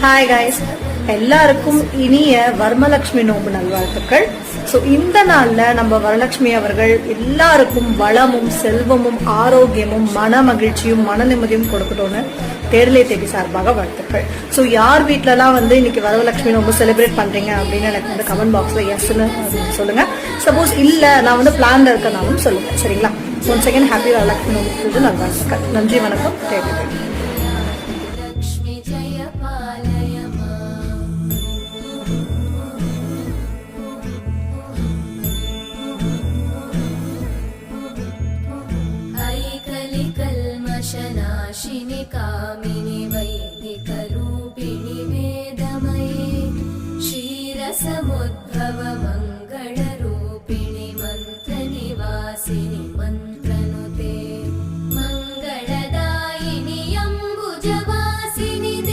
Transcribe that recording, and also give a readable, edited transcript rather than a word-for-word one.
Hi guys, எல்லாருக்கும் இனிய வரமலட்சுமி நோம்பு நல்வாழ்த்துக்கள். ஸோ இந்த நாள்ல நம்ம வரலட்சுமி அவர்கள் எல்லாருக்கும் வளமும் செல்வமும் ஆரோக்கியமும் மன மகிழ்ச்சியும் மன நிம்மதியும் கொடுக்கட்டும்னு தேடலை தேடி சார்பாக வாழ்த்துக்கள். ஸோ யார் வீட்டிலலாம் இன்னைக்கு வரலட்சுமி நோம்பு செலிப்ரேட் பண்றீங்க அப்படின்னு எனக்கு கமெண்ட் பாக்ஸ்ல எஸ்ன்னு சொல்லுங்க. சப்போஸ் இல்ல நான் பிளான்ல இருக்கனாலும் சொல்லுங்க, சரிங்களா? ஒன்ஸ் அகேன் ஹாப்பி வரலட்சுமி நோம்பு நல்வாழ்த்துக்கள். நன்றி, வணக்கம். தேடி कलिकल्मषनाशिनि कामिनि